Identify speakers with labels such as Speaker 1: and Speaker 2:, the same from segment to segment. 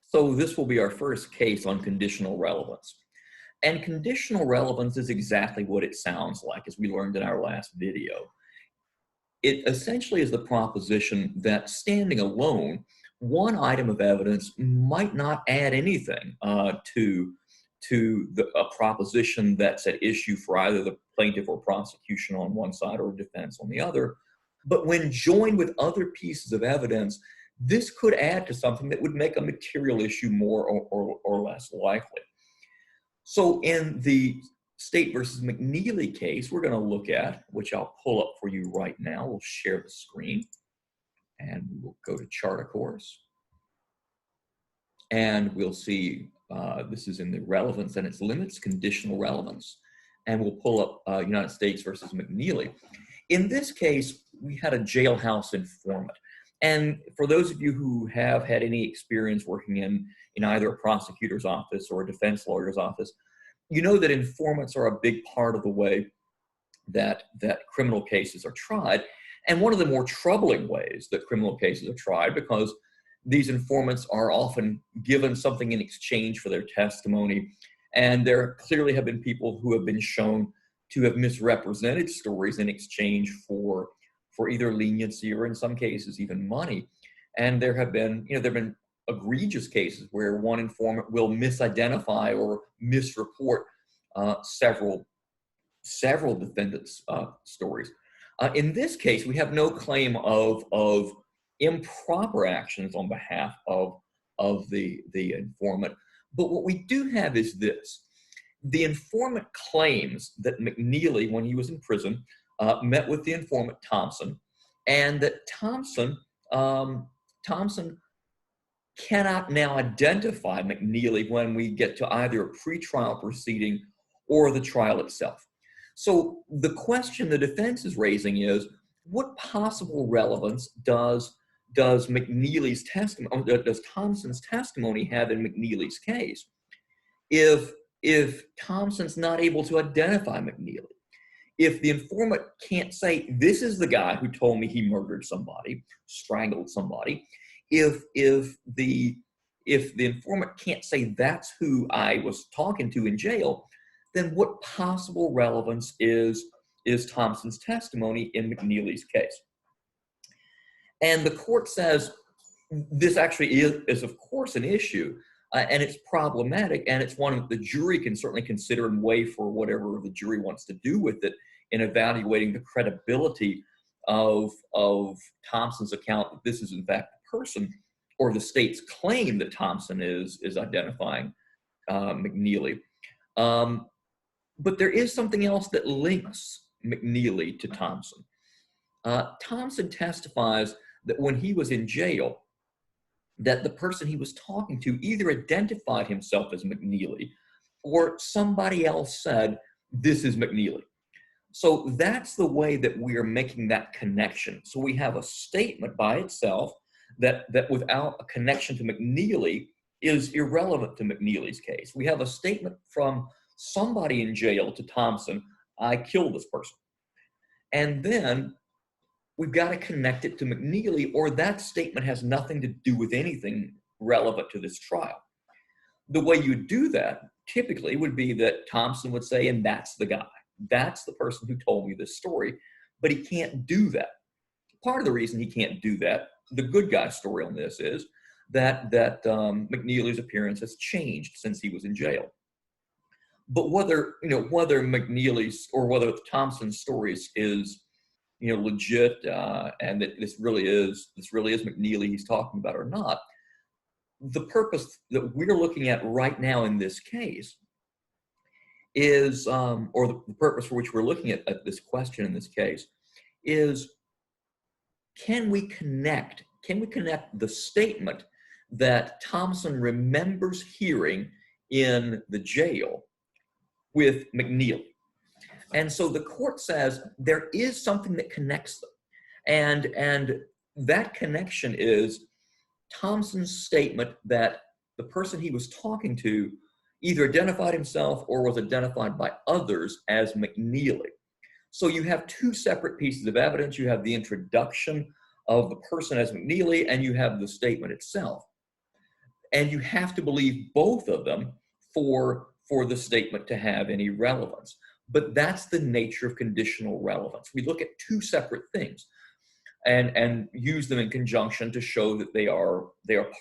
Speaker 1: So this will be our first case on conditional relevance. And conditional relevance is exactly what it sounds like, as we learned in our last video. It essentially is the proposition that standing alone, one item of evidence might not add anything to a proposition that's at issue for either the plaintiff or prosecution on one side or defense on the other. But when joined with other pieces of evidence, this could add to something that would make a material issue more or less likely. So in the State versus McNeely case, we're going to look at, which I'll pull up for you right now. We'll share the screen, and we'll go to chart a course. And we'll see this is in the relevance and its limits, conditional relevance. And we'll pull up United States versus McNeely. In this case, we had a jailhouse informant. And for those of you who have had any experience working in either a prosecutor's office or a defense lawyer's office, you know that informants are a big part of the way that criminal cases are tried. And one of the more troubling ways that criminal cases are tried, because these informants are often given something in exchange for their testimony. And there clearly have been people who have been shown to have misrepresented stories in exchange for either leniency or in some cases even money. And there have been egregious cases where one informant will misidentify or misreport several defendants' stories. In this case, we have no claim of improper actions on behalf of the informant. But what we do have is this. The informant claims that McNeely, when he was in prison, met with the informant Thompson, and that Thompson cannot now identify McNeely when we get to either a pretrial proceeding or the trial itself. So the question the defense is raising is, what possible relevance does McNeely's testimony, does Thompson's testimony have in McNeely's case if Thompson's not able to identify McNeely? If the informant can't say, this is the guy who told me he murdered somebody, strangled somebody, if the informant can't say that's who I was talking to in jail, then what possible relevance is Thompson's testimony in McNeely's case? And the court says this actually is of course an issue, and it's problematic, and it's one the jury can certainly consider and weigh for whatever the jury wants to do with it in evaluating the credibility of Thompson's account that this is in fact the person, or the state's claim that Thompson is identifying McNeely. But there is something else that links McNeely to Thompson. Thompson testifies that when he was in jail, that the person he was talking to either identified himself as McNeely or somebody else said, this is McNeely. So that's the way that we are making that connection. So we have a statement by itself that without a connection to McNeely is irrelevant to McNeely's case. We have a statement from somebody in jail to Thompson, I killed this person. And then we've got to connect it to McNeely, or that statement has nothing to do with anything relevant to this trial. The way you do that typically would be that Thompson would say, and that's the guy. That's the person who told me this story, but he can't do that. Part of the reason he can't do that, the good guy story on this is that McNeely's appearance has changed since he was in jail. But whether McNeely's or whether Thompson's story is legit, and that this really is McNeely he's talking about or not, the purpose that we're looking at right now in this case is, or the purpose for which we're looking at this question in this case is, can we connect the statement that Thompson remembers hearing in the jail with McNeely? And so the court says there is something that connects them. And that connection is Thompson's statement that the person he was talking to either identified himself or was identified by others as McNeely. So you have two separate pieces of evidence. You have the introduction of the person as McNeely, and you have the statement itself. And you have to believe both of them for the statement to have any relevance. But that's the nature of conditional relevance. We look at two separate things and use them in conjunction to show that they are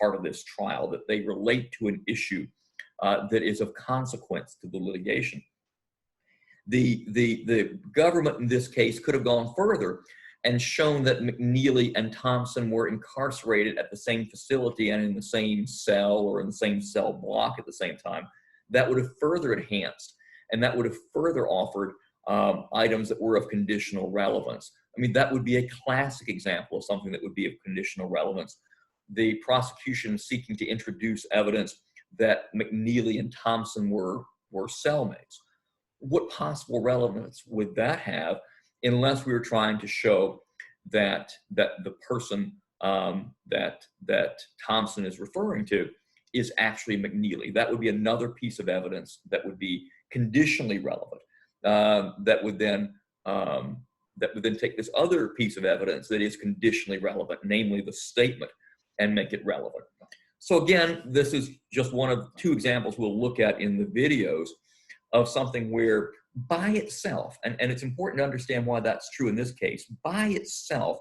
Speaker 1: part of this trial, that they relate to an issue that is of consequence to the litigation. The government in this case could have gone further and shown that McNeely and Thompson were incarcerated at the same facility and in the same cell or in the same cell block at the same time. That would have further enhanced, and that would have further offered items that were of conditional relevance. I mean, that would be a classic example of something that would be of conditional relevance. The prosecution seeking to introduce evidence that McNeely and Thompson were cellmates. What possible relevance would that have, unless we were trying to show that the person that Thompson is referring to is actually McNeely? That would be another piece of evidence that would be conditionally relevant. That would then take this other piece of evidence that is conditionally relevant, namely the statement, and make it relevant. So again, this is just one of two examples we'll look at in the videos of something where by itself, and it's important to understand why that's true in this case, by itself,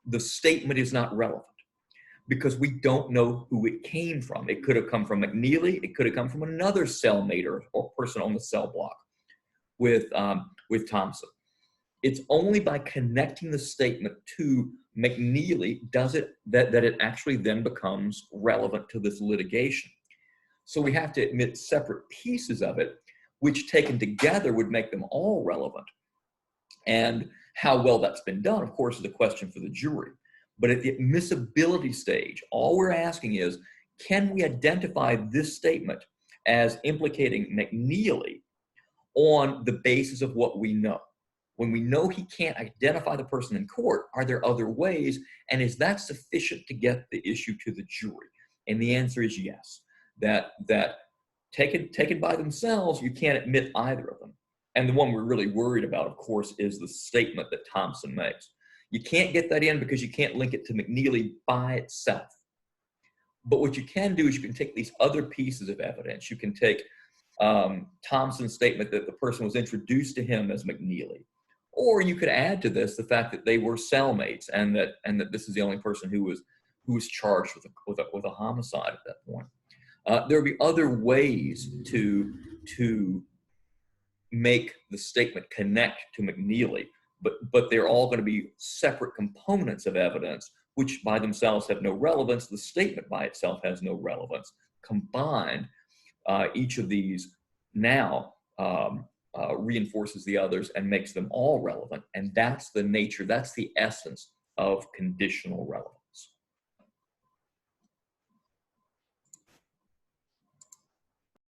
Speaker 1: the statement is not relevant because we don't know who it came from. It could have come from McNeely. It could have come from another cellmate or person on the cell block with Thompson. It's only by connecting the statement to McNeely that it actually then becomes relevant to this litigation. So we have to admit separate pieces of it, which taken together would make them all relevant. And how well that's been done, of course, is a question for the jury. But at the admissibility stage, all we're asking is, can we identify this statement as implicating McNeely on the basis of what we know? When we know he can't identify the person in court, are there other ways? And is that sufficient to get the issue to the jury? And the answer is yes. That taken by themselves, you can't admit either of them. And the one we're really worried about, of course, is the statement that Thompson makes. You can't get that in because you can't link it to McNeely by itself. But what you can do is you can take these other pieces of evidence. You can take Thompson's statement that the person was introduced to him as McNeely. Or you could add to this the fact that they were cellmates and that this is the only person who was charged with a homicide at that point. There would be other ways to make the statement connect to McNeely, but they're all going to be separate components of evidence, which by themselves have no relevance. The statement by itself has no relevance. Combined, each of these now reinforces the others and makes them all relevant. And that's the nature, that's the essence of conditional relevance.